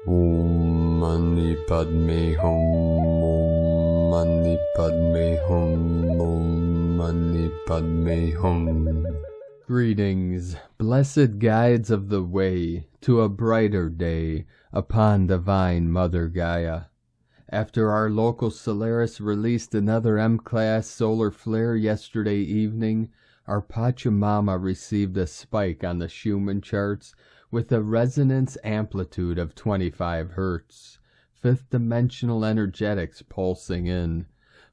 Om Mani Padme Hum, Om Mani Padme Hum, Om Mani Padme Hum. Greetings, blessed guides of the way to a brighter day upon Divine Mother Gaia. After our local Solaris released another M-class solar flare yesterday evening, our Pachamama received a spike on the Schumann charts with a resonance amplitude of 25 Hz, fifth-dimensional energetics pulsing in.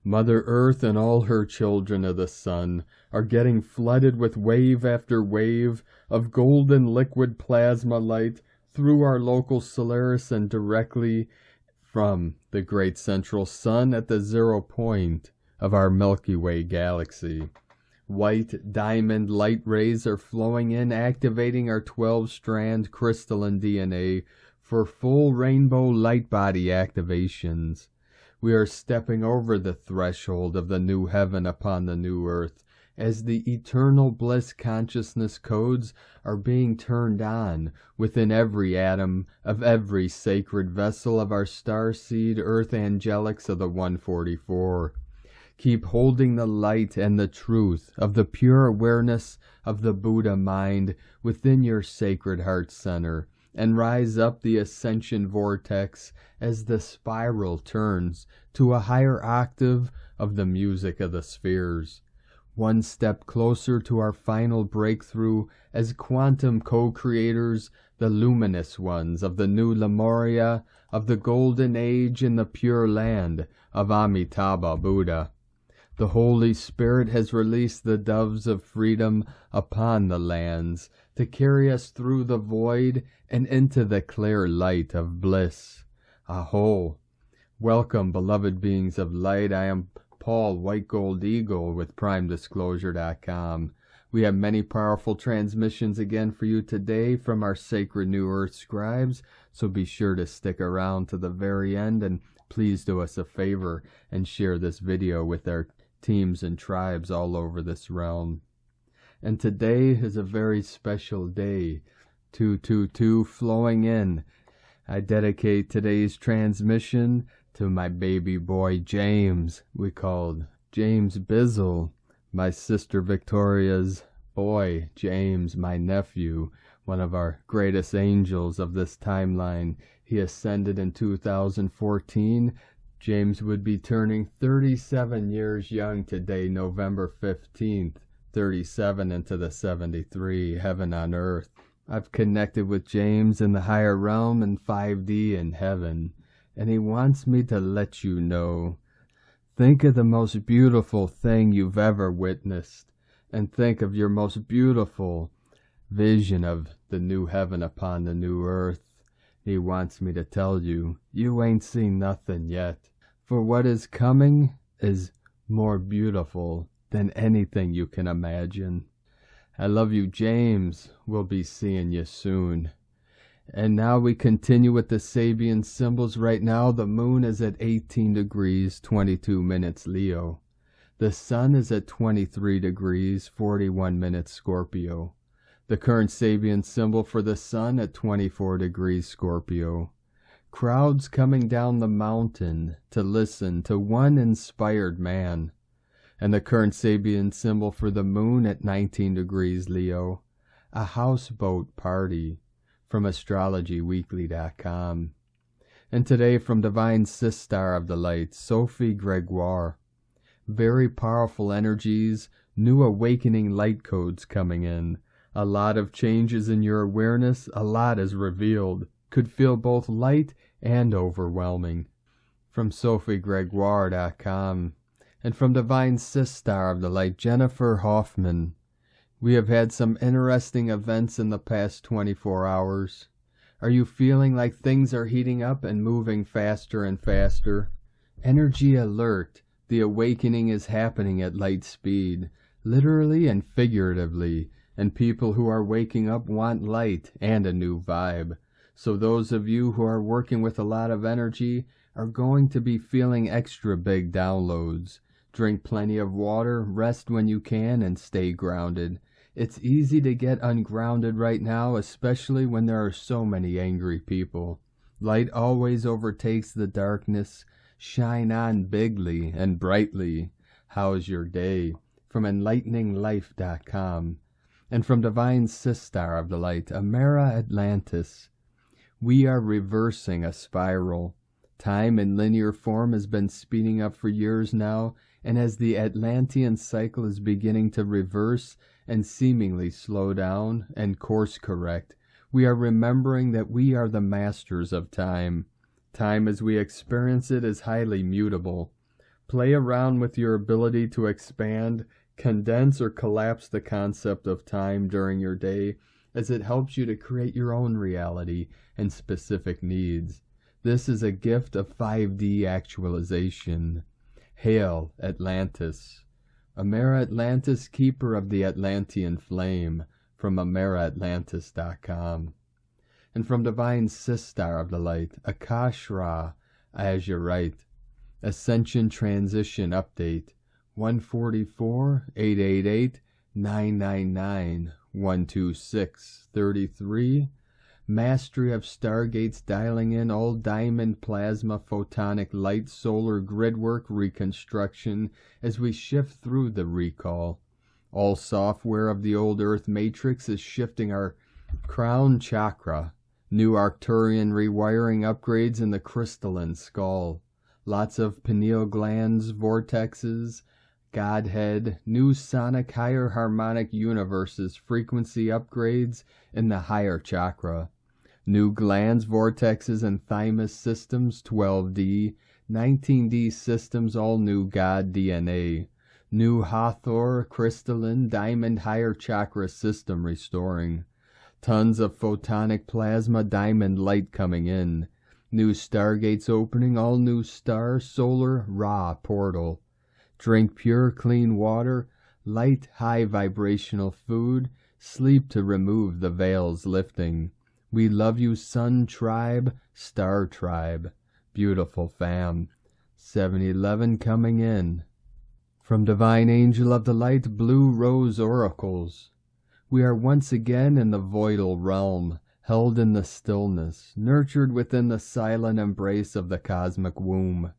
Mother Earth and all her children of the sun are getting flooded with wave after wave of golden liquid plasma light through our local Solaris and directly from the great central sun at the 0 point of our Milky Way galaxy. White diamond light rays are flowing in, activating our 12-strand crystalline DNA for full rainbow light body activations. We are stepping over the threshold of the new heaven upon the new earth as the eternal bliss consciousness codes are being turned on within every atom of every sacred vessel of our starseed earth angelics of the 144. Keep holding the light and the truth of the pure awareness of the Buddha mind within your sacred heart center, and rise up the Ascension vortex as the spiral turns to a higher octave of the music of the spheres. One step closer to our final breakthrough as quantum co-creators, the luminous ones of the new Lemuria, of the golden age in the pure land of Amitabha Buddha. The Holy Spirit has released the doves of freedom upon the lands to carry us through the void and into the clear light of bliss. Aho! Welcome, beloved beings of light. I am Paul White Gold Eagle with PrimeDisclosure.com. We have many powerful transmissions again for you today from our sacred New Earth scribes, so be sure to stick around to the very end, and please do us a favor and share this video with our teams and tribes all over this realm. And today is a very special day, 222 flowing in. I dedicate today's transmission to my baby boy James. We called James Bizzle, my sister Victoria's boy James, my nephew, one of our greatest angels of this timeline. He ascended in 2014. James would be turning 37 years young today, November 15th, 37 into the 73, heaven on earth. I've connected with James in the higher realm in 5D in heaven, and he wants me to let you know. Think of the most beautiful thing you've ever witnessed, and think of your most beautiful vision of the new heaven upon the new earth. He wants me to tell you, you ain't seen nothing yet. For what is coming is more beautiful than anything you can imagine. I love you, James. We'll be seeing you soon. And now we continue with the Sabian symbols. Right now, the moon is at 18 degrees, 22 minutes Leo. The sun is at 23 degrees, 41 minutes Scorpio. The current Sabian symbol for the sun at 24 degrees Scorpio. Crowds coming down the mountain to listen to one inspired man. And the current Sabian symbol for the moon at 19 degrees Leo. A houseboat party from astrologyweekly.com. And today from Divine Sister of the Light, Sophie Gregoire. Very powerful energies, new awakening light codes coming in. A lot of changes in your awareness, a lot is revealed. Could feel both light and overwhelming. From SophieGregoire.com. And from Divine Sister of the Light, Jennifer Hoffman. We have had some interesting events in the past 24 hours. Are you feeling like things are heating up and moving faster and faster? Energy alert. The awakening is happening at light speed, literally and figuratively, and people who are waking up want light and a new vibe. So those of you who are working with a lot of energy are going to be feeling extra big downloads. Drink plenty of water, rest when you can, and stay grounded. It's easy to get ungrounded right now, especially when there are so many angry people. Light always overtakes the darkness. Shine on bigly and brightly. How's your day? From enlighteninglife.com. And from Divine Sistar of the Light, Amera Atlantis. We are reversing a spiral. Time in linear form has been speeding up for years now, and as the Atlantean cycle is beginning to reverse and seemingly slow down and course correct, we are remembering that we are the masters of time. Time as we experience it is highly mutable. Play around with your ability to expand, condense, or collapse the concept of time during your day, as it helps you to create your own reality and specific needs. This is a gift of 5D actualization. Hail, Atlantis. Amera Atlantis, keeper of the Atlantean flame, from AmeraAtlantis.com. And from Divine Sistar of the Light, Akashra, Azurite. Ascension Transition Update, 144-888-999-126-33. Mastery of Stargates dialing in all diamond plasma photonic light solar gridwork reconstruction as we shift through the recall. All software of the old Earth matrix is shifting our crown chakra. New Arcturian rewiring upgrades in the crystalline skull. Lots of pineal glands, vortexes, Godhead, new sonic higher harmonic universes, frequency upgrades in the higher chakra. New glands, vortexes, and thymus systems, 12D, 19D systems, all new God DNA. New Hathor, crystalline, diamond higher chakra system restoring. Tons of photonic plasma diamond light coming in. New stargates opening, all new star, solar, Ra portal. Drink pure, clean water, light, high vibrational food, sleep to remove the veils lifting. We love you, Sun Tribe, Star Tribe. Beautiful fam. 7-11 coming in. From Divine Angel of the Light, Blue Rose Oracles. We are once again in the voidal realm, held in the stillness, nurtured within the silent embrace of the cosmic womb.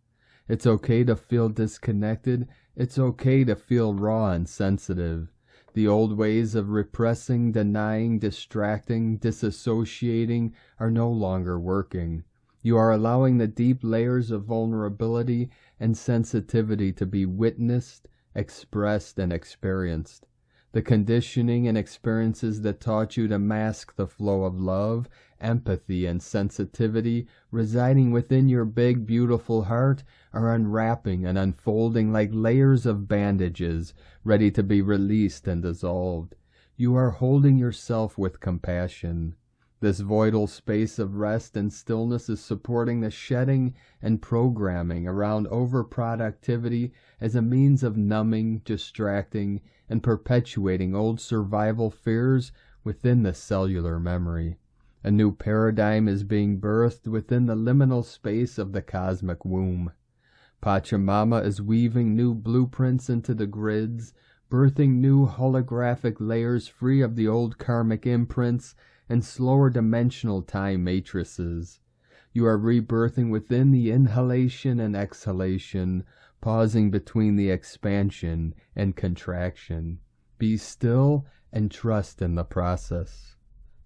It's okay to feel disconnected. It's okay to feel raw and sensitive. The old ways of repressing, denying, distracting, disassociating are no longer working. You are allowing the deep layers of vulnerability and sensitivity to be witnessed, expressed, and experienced. The conditioning and experiences that taught you to mask the flow of love, empathy, and sensitivity residing within your big, beautiful heart are unwrapping and unfolding like layers of bandages, ready to be released and dissolved. You are holding yourself with compassion. This voidal space of rest and stillness is supporting the shedding and programming around overproductivity as a means of numbing, distracting, and perpetuating old survival fears within the cellular memory. A new paradigm is being birthed within the liminal space of the cosmic womb. Pachamama is weaving new blueprints into the grids, birthing new holographic layers free of the old karmic imprints and slower dimensional time matrices. You are rebirthing within the inhalation and exhalation, pausing between the expansion and contraction. Be still and trust in the process.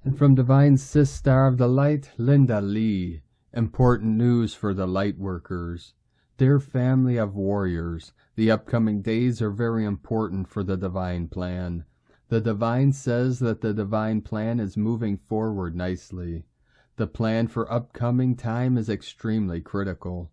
And from Divine Sistar of the Light, Linda Lee. Important news for the light workers. Dear family of warriors, the upcoming days are very important for the divine plan. The divine says that the divine plan is moving forward nicely. The plan for upcoming time is extremely critical.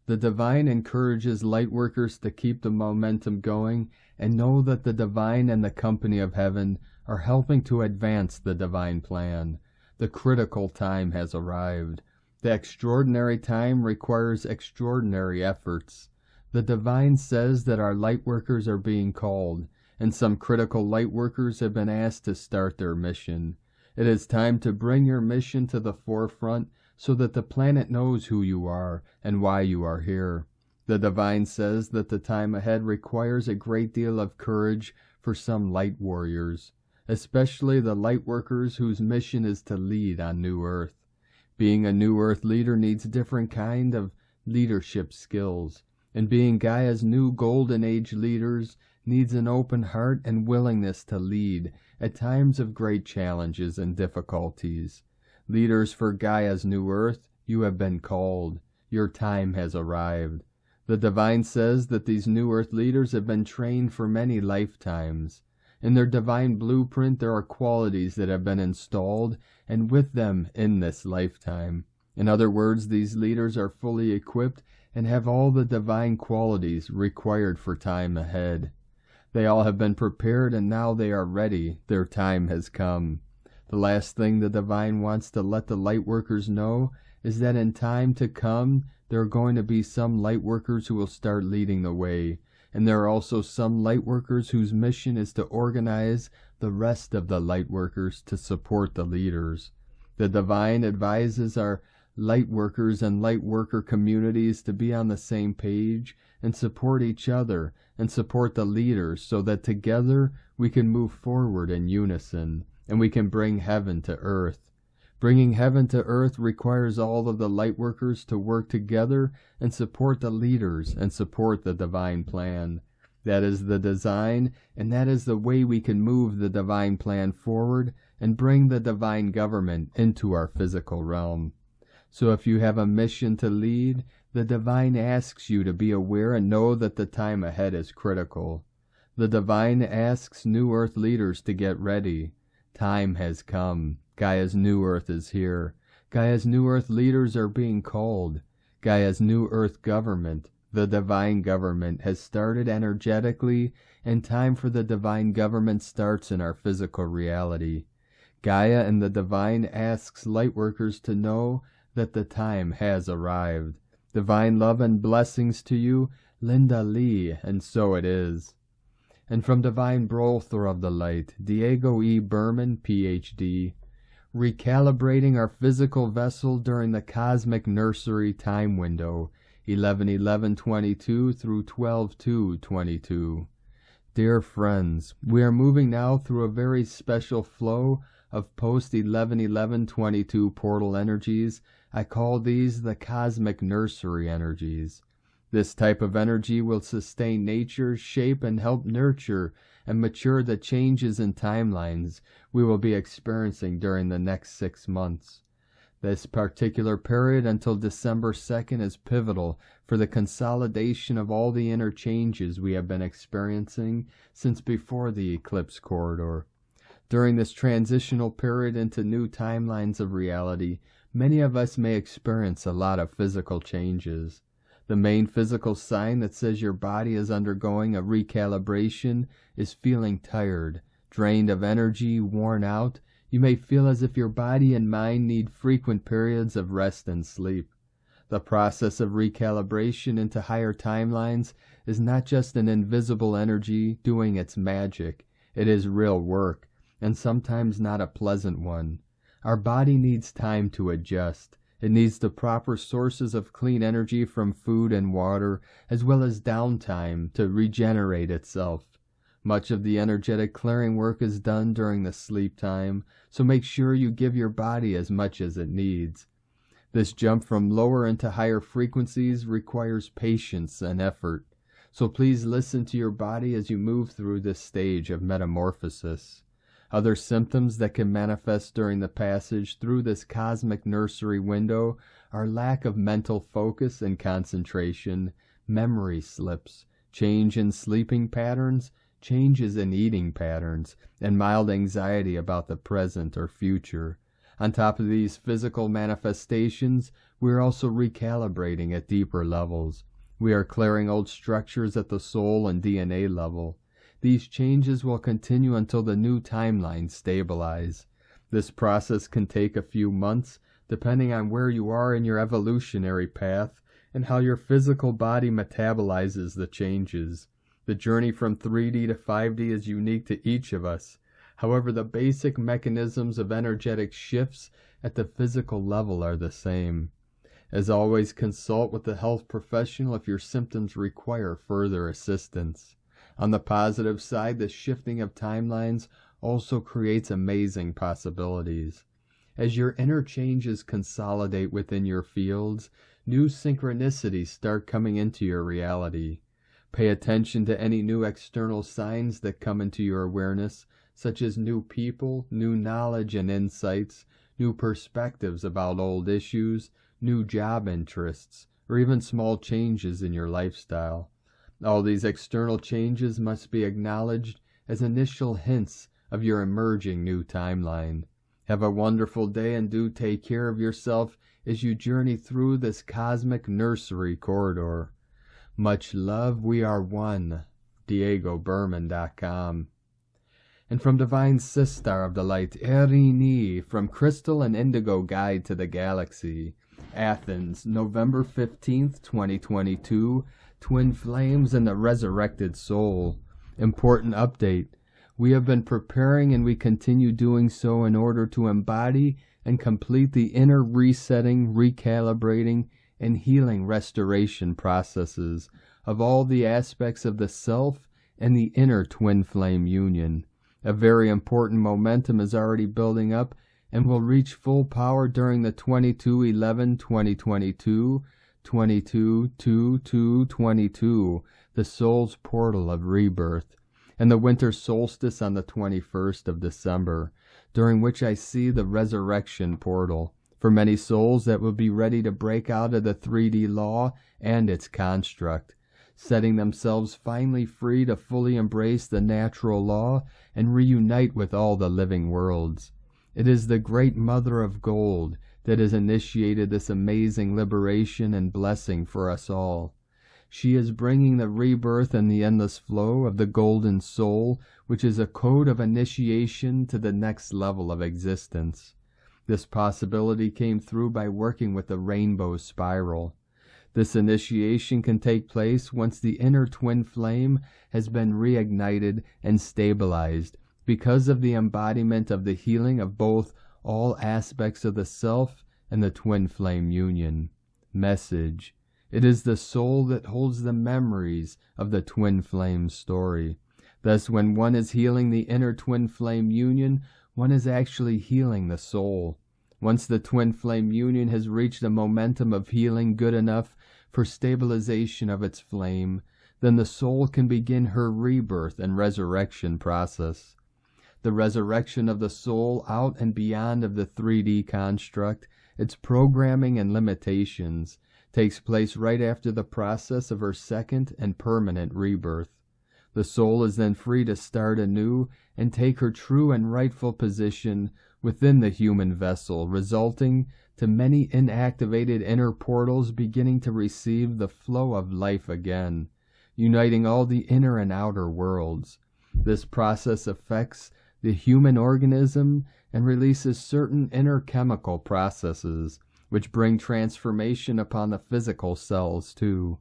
The divine encourages lightworkers to keep the momentum going and know that the divine and the company of heaven are helping to advance the divine plan. The critical time has arrived. The extraordinary time requires extraordinary efforts. The divine says that our lightworkers are being called, and some critical lightworkers have been asked to start their mission. It is time to bring your mission to the forefront so that the planet knows who you are and why you are here. The divine says that the time ahead requires a great deal of courage for some light warriors, especially the light workers whose mission is to lead on New Earth. Being a New Earth leader needs different kind of leadership skills, and being Gaia's new Golden Age leaders needs an open heart and willingness to lead at times of great challenges and difficulties. Leaders for Gaia's New Earth, you have been called. Your time has arrived. The Divine says that these New Earth leaders have been trained for many lifetimes. In their divine blueprint, there are qualities that have been installed and with them in this lifetime. In other words, these leaders are fully equipped and have all the divine qualities required for time ahead. They all have been prepared and now they are ready. Their time has come. The last thing the Divine wants to let the Lightworkers know is that in time to come, there are going to be some Lightworkers who will start leading the way. And there are also some Lightworkers whose mission is to organize the rest of the Lightworkers to support the leaders. The Divine advises our Lightworkers and Lightworker communities to be on the same page and support each other and support the leaders so that together we can move forward in unison and we can bring heaven to earth. Bringing heaven to earth requires all of the Lightworkers to work together and support the leaders and support the divine plan. That is the design, and that is the way we can move the divine plan forward and bring the divine government into our physical realm. So if you have a mission to lead, the Divine asks you to be aware and know that the time ahead is critical. The Divine asks New Earth leaders to get ready. Time has come. Gaia's New Earth is here. Gaia's New Earth leaders are being called. Gaia's New Earth government, the divine government, has started energetically, and time for the divine government starts in our physical reality. Gaia and the Divine asks Lightworkers to know that the time has arrived. Divine love and blessings to you, Linda Lee, and so it is. And from Divine Brother of the Light, Diego E. Berman, Ph.D., recalibrating our physical vessel during the cosmic nursery time window, 11/11/22 through 12/2/22. Dear friends, we are moving now through a very special flow of post-11/11/22 portal energies. I call these the cosmic nursery energies. This type of energy will sustain nature, shape, and help nurture and mature the changes in timelines we will be experiencing during the next 6 months. This particular period until December 2nd is pivotal for the consolidation of all the inner changes we have been experiencing since before the eclipse corridor. During this transitional period into new timelines of reality, many of us may experience a lot of physical changes. The main physical sign that says your body is undergoing a recalibration is feeling tired, drained of energy, worn out. You may feel as if your body and mind need frequent periods of rest and sleep. The process of recalibration into higher timelines is not just an invisible energy doing its magic. It is real work, and sometimes not a pleasant one. Our body needs time to adjust. It needs the proper sources of clean energy from food and water, as well as downtime to regenerate itself. Much of the energetic clearing work is done during the sleep time, so make sure you give your body as much as it needs. This jump from lower into higher frequencies requires patience and effort, so please listen to your body as you move through this stage of metamorphosis. Other symptoms that can manifest during the passage through this cosmic nursery window are lack of mental focus and concentration, memory slips, change in sleeping patterns, changes in eating patterns, and mild anxiety about the present or future. On top of these physical manifestations, we are also recalibrating at deeper levels. We are clearing old structures at the soul and DNA level. These changes will continue until the new timelines stabilize. This process can take a few months, depending on where you are in your evolutionary path and how your physical body metabolizes the changes. The journey from 3D to 5D is unique to each of us. However, the basic mechanisms of energetic shifts at the physical level are the same. As always, consult with a health professional if your symptoms require further assistance. On the positive side, the shifting of timelines also creates amazing possibilities. As your inner changes consolidate within your fields, new synchronicities start coming into your reality. Pay attention to any new external signs that come into your awareness, such as new people, new knowledge and insights, new perspectives about old issues, new job interests, or even small changes in your lifestyle. All these external changes must be acknowledged as initial hints of your emerging new timeline. Have a wonderful day and do take care of yourself as you journey through this cosmic nursery corridor. Much love, we are one. DiegoBerman.com. And from Divine Sistar of the Light, Erini, from Crystal and Indigo Guide to the Galaxy, Athens, November 15th, 2022, Twin Flames and the Resurrected Soul. Important update. We have been preparing and we continue doing so in order to embody and complete the inner resetting, recalibrating, and healing restoration processes of all the aspects of the self and the inner twin flame union. A very important momentum is already building up and will reach full power during the 22/11/2022, 22/22/22, the soul's portal of rebirth, and the winter solstice on the 21st of December, during which I see the resurrection portal. For many souls that will be ready to break out of the 3D law and its construct, setting themselves finally free to fully embrace the natural law and reunite with all the living worlds. It is the Great Mother of Gold that has initiated this amazing liberation and blessing for us all. She is bringing the rebirth and the endless flow of the golden soul, which is a code of initiation to the next level of existence. This possibility came through by working with the rainbow spiral. This initiation can take place once the inner twin flame has been reignited and stabilized because of the embodiment of the healing of both all aspects of the self and the twin flame union. Message. It is the soul that holds the memories of the twin flame story. Thus, when one is healing the inner twin flame union, one is actually healing the soul. Once the twin flame union has reached a momentum of healing good enough for stabilization of its flame, then the soul can begin her rebirth and resurrection process. The resurrection of the soul out and beyond of the 3D construct, its programming and limitations, takes place right after the process of her second and permanent rebirth. The soul is then free to start anew and take her true and rightful position within the human vessel, resulting to many inactivated inner portals beginning to receive the flow of life again, uniting all the inner and outer worlds. This process affects the human organism and releases certain inner chemical processes, which bring transformation upon the physical cells too.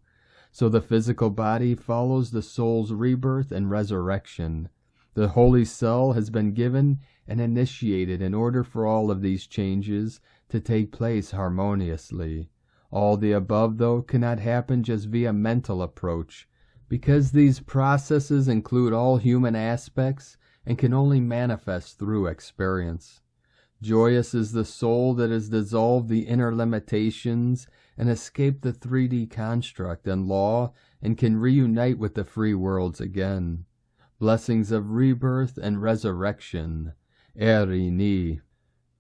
So the physical body follows the soul's rebirth and resurrection. The holy cell has been given and initiated in order for all of these changes to take place harmoniously. All the above, though, cannot happen just via mental approach, because these processes include all human aspects and can only manifest through experience. Joyous is the soul that has dissolved the inner limitations and escaped the 3D construct and law and can reunite with the free worlds again. Blessings of rebirth and resurrection. Erini.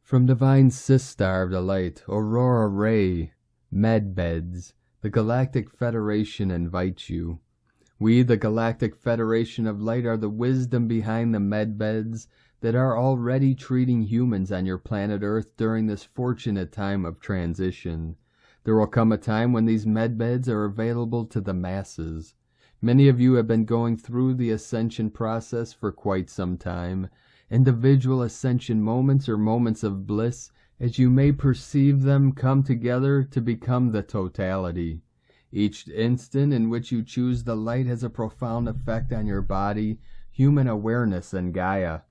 From Divine Sistar of the Light, Aurora Ray. Medbeds. The Galactic Federation invites you. We, the Galactic Federation of Light, are the wisdom behind the medbeds that are already treating humans on your planet Earth during this fortunate time of transition. There will come a time when these medbeds are available to the masses. Many of you have been going through the Ascension process for quite some time. Individual Ascension moments or moments of bliss, as you may perceive them, come together to become the totality. Each instant in which you choose the light has a profound effect on your body, human awareness, and Gaia.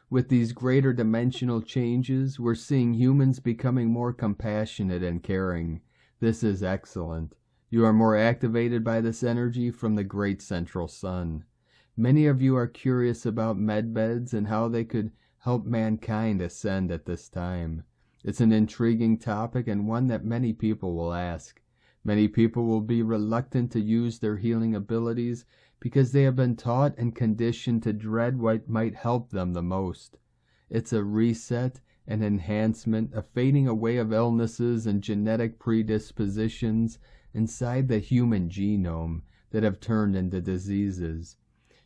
With these greater dimensional changes, we're seeing humans becoming more compassionate and caring. This is excellent. You are more activated by this energy from the great central sun. Many of you are curious about medbeds and how they could help mankind ascend at this time. It's an intriguing topic and one that many people will ask. Many people will be reluctant to use their healing abilities because they have been taught and conditioned to dread what might help them the most. It's a reset, an enhancement, a fading away of illnesses and genetic predispositions inside the human genome that have turned into diseases.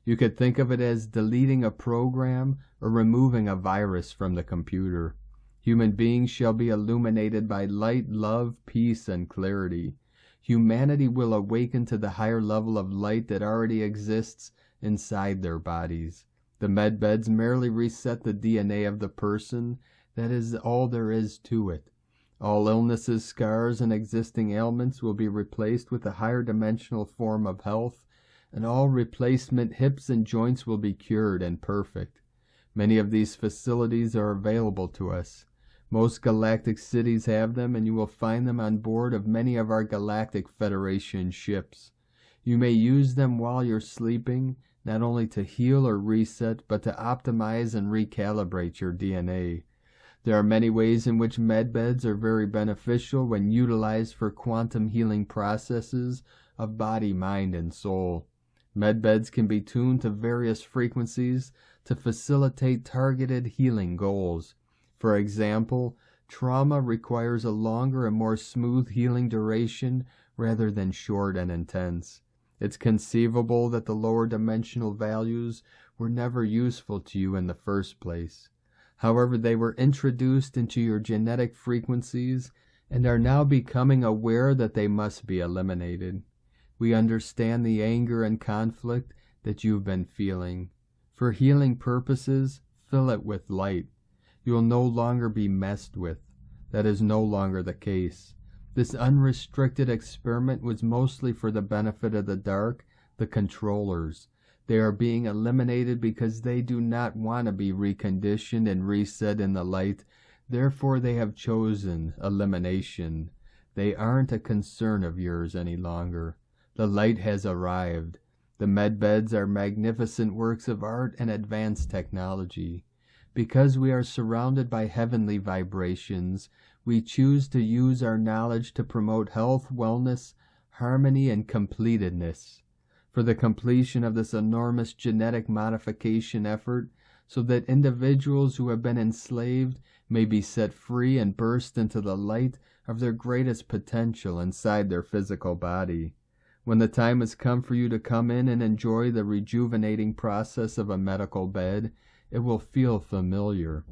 You could think of it as deleting a program or removing a virus from the computer. Human beings shall be illuminated by light, love, peace, and clarity. Humanity will awaken to the higher level of light that already exists inside their bodies. The medbeds merely reset the DNA of the person. That is all there is to it. All illnesses, scars, and existing ailments will be replaced with a higher dimensional form of health, and all replacement hips and joints will be cured and perfect. Many of these facilities are available to us. Most galactic cities have them, and you will find them on board of many of our Galactic Federation ships. You may use them while you're sleeping, not only to heal or reset, but to optimize and recalibrate your DNA. There are many ways in which medbeds are very beneficial when utilized for quantum healing processes of body, mind, and soul. Medbeds can be tuned to various frequencies to facilitate targeted healing goals. For example, trauma requires a longer and more smooth healing duration rather than short and intense. It's conceivable that the lower dimensional values were never useful to you in the first place. However, they were introduced into your genetic frequencies and are now becoming aware that they must be eliminated. We understand the anger and conflict that you've been feeling. For healing purposes, fill it with light. You will no longer be messed with. That is no longer the case. This unrestricted experiment was mostly for the benefit of the dark, the controllers. They are being eliminated because they do not want to be reconditioned and reset in the light. Therefore, they have chosen elimination. They aren't a concern of yours any longer. The light has arrived. The medbeds are magnificent works of art and advanced technology. Because we are surrounded by heavenly vibrations, we choose to use our knowledge to promote health, wellness, harmony, and completedness. For the completion of this enormous genetic modification effort, so that individuals who have been enslaved may be set free and burst into the light of their greatest potential inside their physical body. When the time has come for you to come in and enjoy the rejuvenating process of a medical bed, it will feel familiar.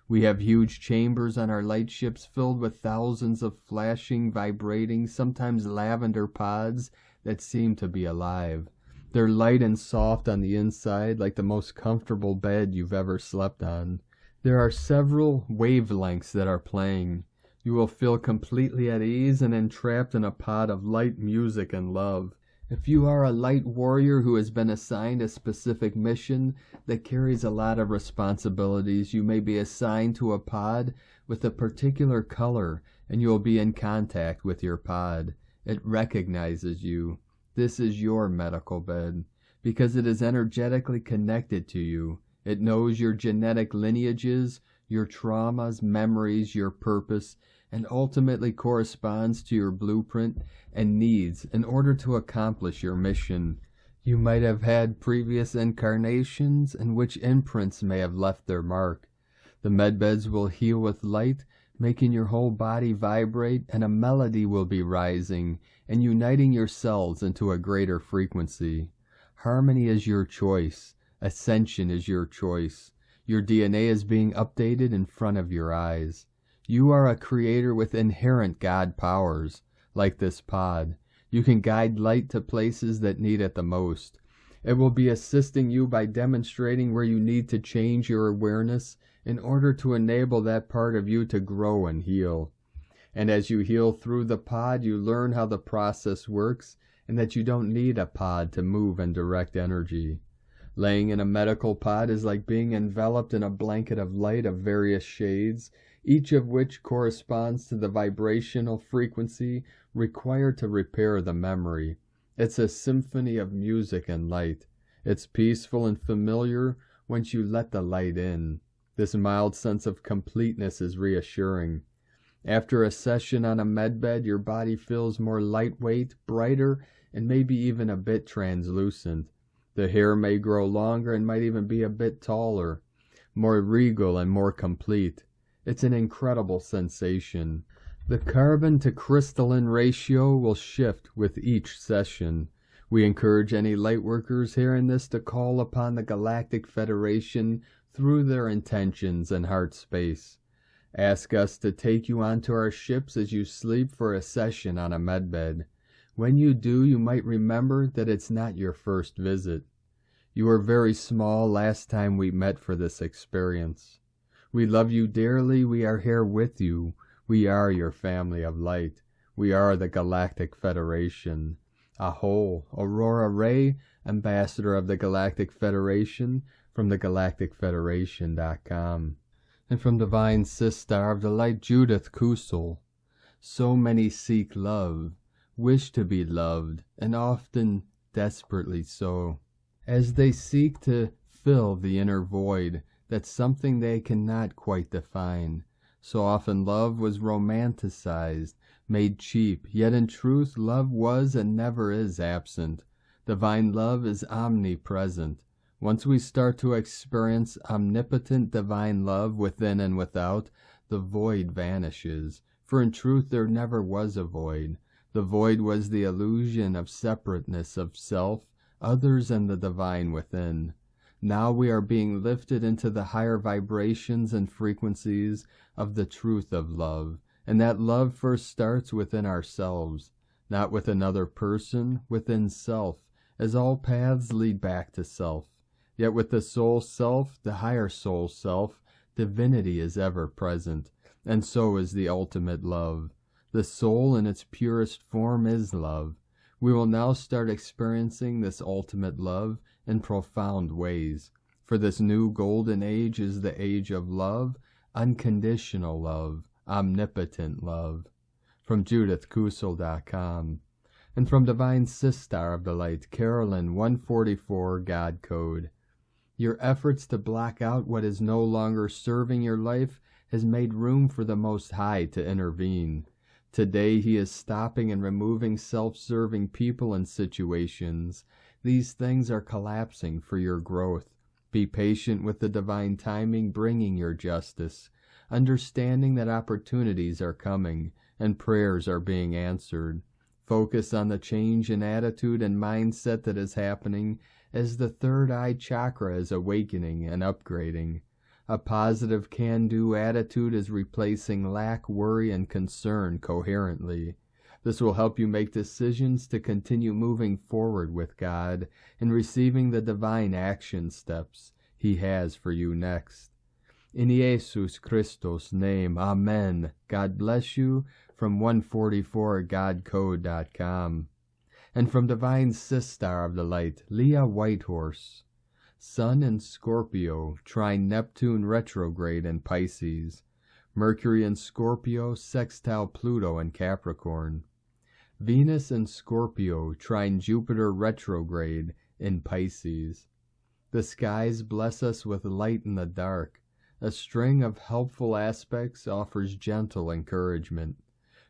We have huge chambers on our light ships filled with thousands of flashing, vibrating, sometimes lavender pods that seem to be alive. They're light and soft on the inside, like the most comfortable bed you've ever slept on. There are several wavelengths that are playing. You will feel completely at ease and entrapped in a pod of light music and love. If you are a light warrior who has been assigned a specific mission that carries a lot of responsibilities, you may be assigned to a pod with a particular color, and you will be in contact with your pod. It recognizes you. This is your medical bed, because it is energetically connected to you. It knows your genetic lineages, your traumas, memories, your purpose, and ultimately corresponds to your blueprint and needs in order to accomplish your mission. You might have had previous incarnations in which imprints may have left their mark. The medbeds will heal with light, making your whole body vibrate, and a melody will be rising and uniting your cells into a greater frequency. Harmony is your choice. Ascension is your choice. Your DNA is being updated in front of your eyes. You are a creator with inherent God powers, like this pod. You can guide light to places that need it the most. It will be assisting you by demonstrating where you need to change your awareness in order to enable that part of you to grow and heal. And as you heal through the pod, you learn how the process works and that you don't need a pod to move and direct energy. Laying in a medical pod is like being enveloped in a blanket of light of various shades, each of which corresponds to the vibrational frequency required to repair the memory. It's a symphony of music and light. It's peaceful and familiar once you let the light in. This mild sense of completeness is reassuring. After a session on a medbed, your body feels more lightweight, brighter, and maybe even a bit translucent. The hair may grow longer and might even be a bit taller, more regal and more complete. It's an incredible sensation. The carbon to crystalline ratio will shift with each session. We encourage any lightworkers hearing this to call upon the Galactic Federation through their intentions and heart space. Ask us to take you onto our ships as you sleep for a session on a medbed. When you do, you might remember that it's not your first visit. You were very small last time we met for this experience. We love you dearly. We are here with you. We are your family of light. We are the Galactic Federation. Aho, Aurora Ray, Ambassador of the Galactic Federation, from thegalacticfederation.com. And from Divine Sister of the Light, Judith Kusel. So many seek love, wish to be loved, and often desperately so, as they seek to fill the inner void, that's something they cannot quite define. So often love was romanticized, made cheap, yet in truth love was and never is absent. Divine love is omnipresent. Once we start to experience omnipotent divine love within and without, the void vanishes. For in truth there never was a void. The void was the illusion of separateness of self, others, and the divine within. Now we are being lifted into the higher vibrations and frequencies of the truth of love, and that love first starts within ourselves, not with another person, within self, as all paths lead back to self. Yet with the soul self, the higher soul self, divinity is ever present, and so is the ultimate love. The soul in its purest form is love. We will now start experiencing this ultimate love in profound ways. For this new golden age is the age of love, unconditional love, omnipotent love. From JudithKusel.com. And from Divine Sister of the Light, Carolyn 144 God Code. Your efforts to block out what is no longer serving your life has made room for the Most High to intervene. Today he is stopping and removing self-serving people and situations. These things are collapsing for your growth. Be patient with the divine timing bringing your justice, understanding that opportunities are coming and prayers are being answered. Focus on the change in attitude and mindset that is happening as the third eye chakra is awakening and upgrading. A positive can-do attitude is replacing lack, worry, and concern coherently. This will help you make decisions to continue moving forward with God and receiving the divine action steps He has for you next. In Jesus Christos' name, Amen. God bless you. From 144godcode.com. And from Divine Sister of the Light, Leah Whitehorse. Sun in Scorpio, trine Neptune retrograde in Pisces. Mercury in Scorpio, sextile Pluto in Capricorn. Venus in Scorpio, trine Jupiter retrograde in Pisces. The skies bless us with light in the dark. A string of helpful aspects offers gentle encouragement.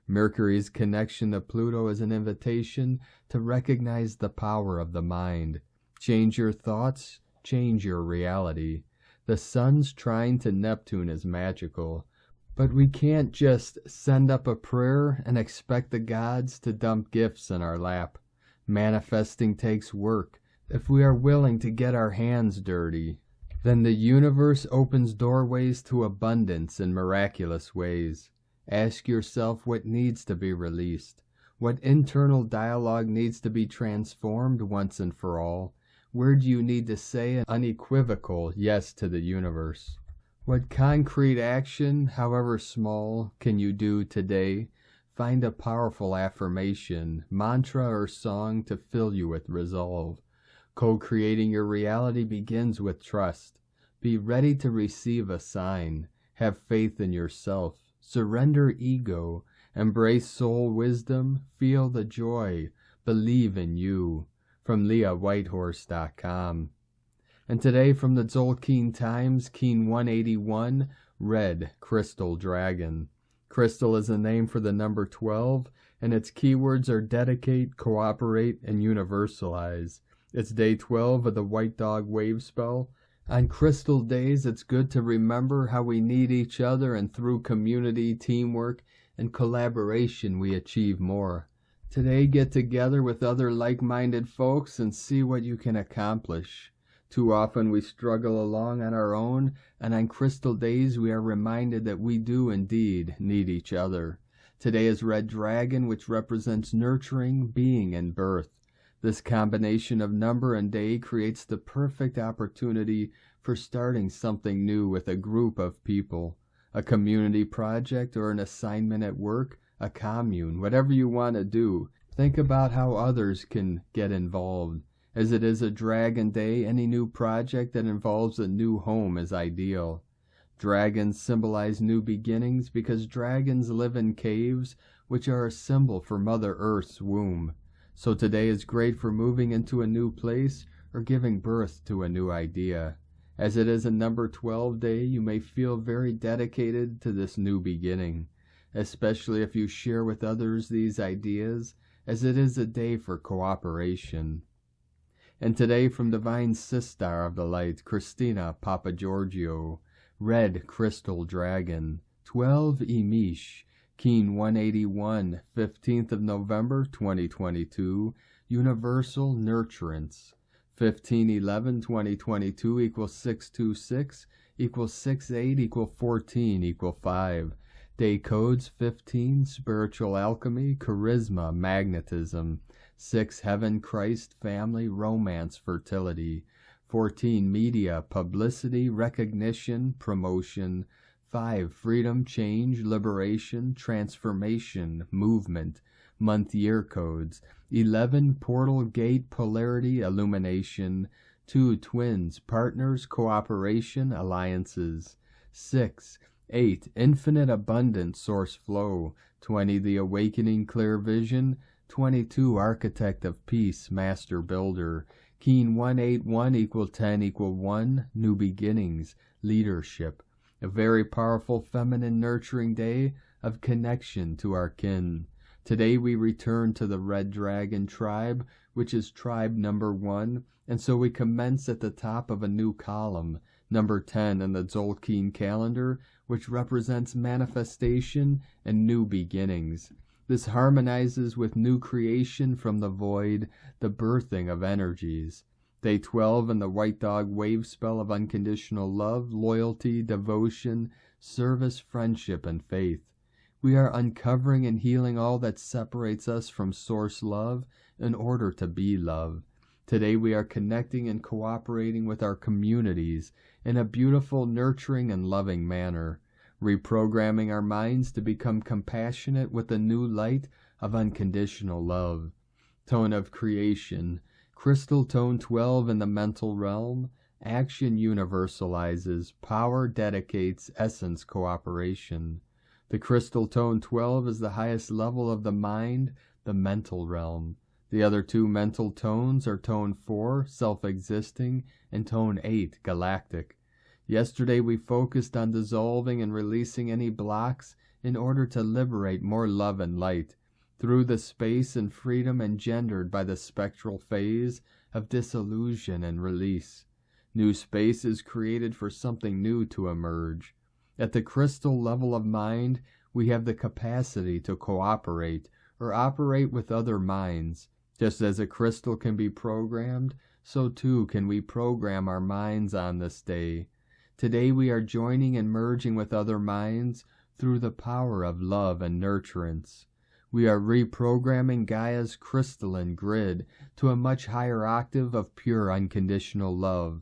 Mercury's connection to Pluto is an invitation to recognize the power of the mind. Change your thoughts, change your reality. The sun's trine to Neptune is magical, but we can't just send up a prayer and expect the gods to dump gifts in our lap. Manifesting takes work. If we are willing to get our hands dirty, then the universe opens doorways to abundance in miraculous ways. Ask yourself what needs to be released. What internal dialogue needs to be transformed once and for all? Where do you need to say an unequivocal yes to the universe? What concrete action, however small, can you do today? Find a powerful affirmation, mantra, or song to fill you with resolve. Co-creating your reality begins with trust. Be ready to receive a sign. Have faith in yourself. Surrender ego. Embrace soul wisdom. Feel the joy. Believe in you. From LeahWhitehorse.com. And today from the Tzolk'in Times, Keen 181, Red Crystal Dragon. Crystal is a name for the number 12, and its keywords are dedicate, cooperate, and universalize. It's day 12 of the White Dog Wave spell. On crystal days, it's good to remember how we need each other, and through community, teamwork, and collaboration we achieve more. Today, get together with other like-minded folks and see what you can accomplish. Too often we struggle along on our own, and on crystal days we are reminded that we do indeed need each other. Today is Red Dragon, which represents nurturing, being, and birth. This combination of number and day creates the perfect opportunity for starting something new with a group of people. A community project or an assignment at work, a commune, whatever you want to do. Think about how others can get involved. As it is a dragon day, any new project that involves a new home is ideal. Dragons symbolize new beginnings because dragons live in caves, which are a symbol for Mother Earth's womb. So today is great for moving into a new place or giving birth to a new idea. As it is a number 12 day, you may feel very dedicated to this new beginning, especially if you share with others these ideas, as it is a day for cooperation. And today from Divine Sister of the Light, Christina Papagiorgio, Red Crystal Dragon, 12 Emish, Keen 181, 15th of November 2022, Universal Nurturance. 15/11/2022 equals 626, equals 68, equal 14, equal 5. Day codes 15, Spiritual Alchemy, Charisma, Magnetism. 6, Heaven, Christ, Family, Romance, Fertility. 14, Media, Publicity, Recognition, Promotion. 5, Freedom, Change, Liberation, Transformation, Movement. Month-year codes. 11, Portal, Gate, Polarity, Illumination. 2, Twins, Partners, Cooperation, Alliances. 6, 8, Infinite Abundance, Source Flow. 20, The Awakening, Clear Vision. 22, Architect of Peace, Master Builder. Keen 181 equal 10 equal 1, New Beginnings, Leadership. A very powerful feminine nurturing day of connection to our kin. Today we return to the Red Dragon tribe, which is tribe number 1, and so we commence at the top of a new column, number 10 in the Tzolk'in calendar, which represents manifestation and new beginnings. This harmonizes with new creation from the void, the birthing of energies. Day 12 in the White Dog Wave spell of unconditional love, loyalty, devotion, service, friendship, and faith. We are uncovering and healing all that separates us from source love in order to be love. Today we are connecting and cooperating with our communities in a beautiful, nurturing, and loving manner, reprogramming our minds to become compassionate with the new light of unconditional love. Tone of creation, crystal tone 12 in the mental realm, action universalizes, power dedicates, essence cooperation. The crystal tone 12 is the highest level of the mind, the mental realm. The other two mental tones are tone 4, self-existing, and tone 8, galactic. Yesterday we focused on dissolving and releasing any blocks in order to liberate more love and light through the space and freedom engendered by the spectral phase of dissolution and release. New space is created for something new to emerge. At the crystal level of mind, we have the capacity to cooperate or operate with other minds. Just as a crystal can be programmed, so too can we program our minds on this day. Today we are joining and merging with other minds through the power of love and nurturance. We are reprogramming Gaia's crystalline grid to a much higher octave of pure unconditional love.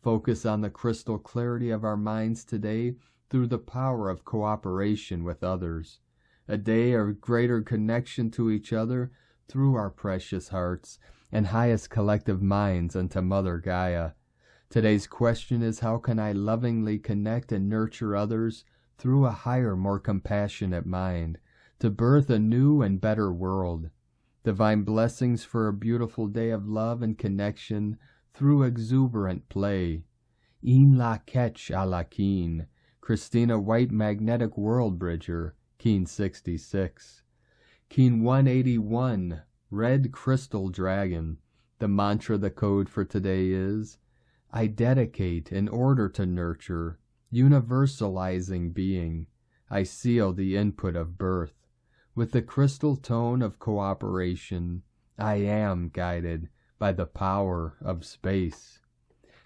Focus on the crystal clarity of our minds today through the power of cooperation with others. A day of greater connection to each other through our precious hearts and highest collective minds unto Mother Gaia. Today's question is, how can I lovingly connect and nurture others through a higher, more compassionate mind, to birth a new and better world? Divine blessings for a beautiful day of love and connection through exuberant play. In la ketch a la keen, Christina White Magnetic World Bridger, Keen 66. Keen 181, Red Crystal Dragon. The mantra, the code for today is, I dedicate in order to nurture, universalizing being. I seal the input of birth. With the crystal tone of cooperation, I am guided by the power of space.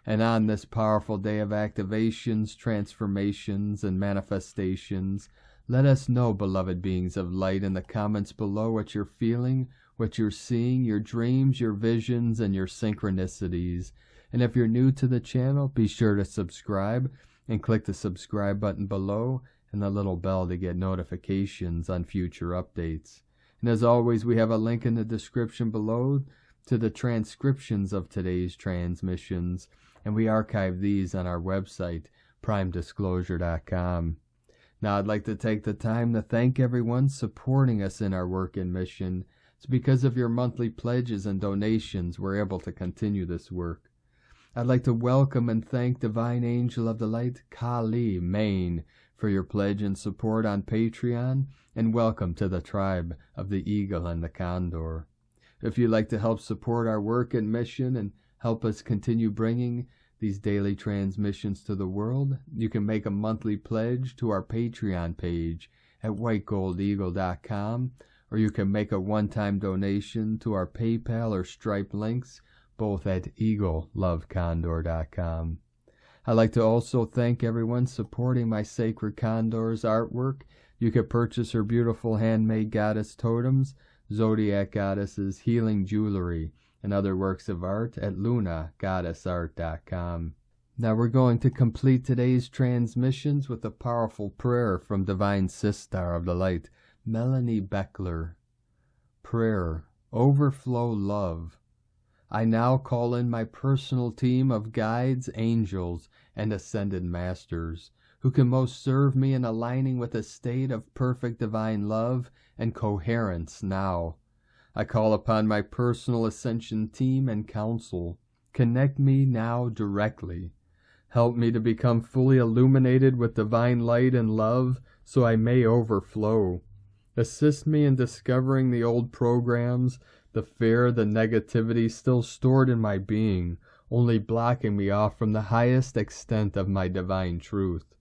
And on this powerful day of activations, transformations, and manifestations, let us know, beloved beings of light, in the comments below what you're feeling, what you're seeing, your dreams, your visions, and your synchronicities. And if you're new to the channel, be sure to subscribe and click the subscribe button below and the little bell to get notifications on future updates. And as always, we have a link in the description below to the transcriptions of today's transmissions, and we archive these on our website, primedisclosure.com. Now, I'd like to take the time to thank everyone supporting us in our work and mission. It's because of your monthly pledges and donations we're able to continue this work. I'd like to welcome and thank Divine Angel of the Light, Kali, Maine, for your pledge and support on Patreon, and welcome to the tribe of the Eagle and the Condor. If you'd like to help support our work and mission and help us continue bringing these daily transmissions to the world, you can make a monthly pledge to our Patreon page at whitegoldeagle.com, or you can make a one-time donation to our PayPal or Stripe links, both at eaglelovecondor.com. I'd like to also thank everyone supporting my Sacred Condor's artwork. You can purchase her beautiful handmade goddess totems, zodiac goddesses, healing jewelry, and other works of art at lunagoddessart.com. Now we're going to complete today's transmissions with a powerful prayer from Divine Sister of the Light, Melanie Beckler. Prayer, overflow love. I now call in my personal team of guides, angels, and ascended masters, who can most serve me in aligning with a state of perfect divine love and coherence now. I call upon my personal ascension team and council. Connect me now directly. Help me to become fully illuminated with divine light and love so I may overflow. Assist me in discovering the old programs, the fear, the negativity still stored in my being, only blocking me off from the highest extent of my divine truth.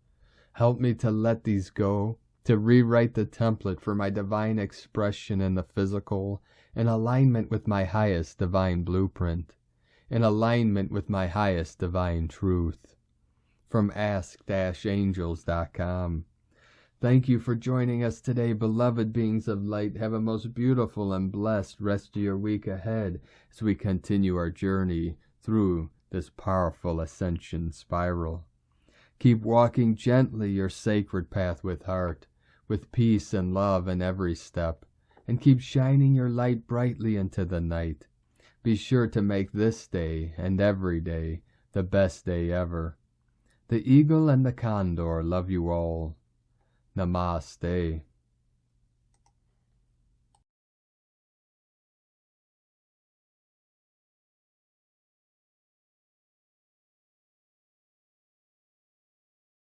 Help me to let these go, to rewrite the template for my divine expression in the physical, in alignment with my highest divine blueprint, in alignment with my highest divine truth. From ask-angels.com. Thank you for joining us today, beloved beings of light. Have a most beautiful and blessed rest of your week ahead as we continue our journey through this powerful ascension spiral. Keep walking gently your sacred path with heart, with peace and love in every step, and keep shining your light brightly into the night. Be sure to make this day and every day the best day ever. The Eagle and the Condor love you all. Namaste.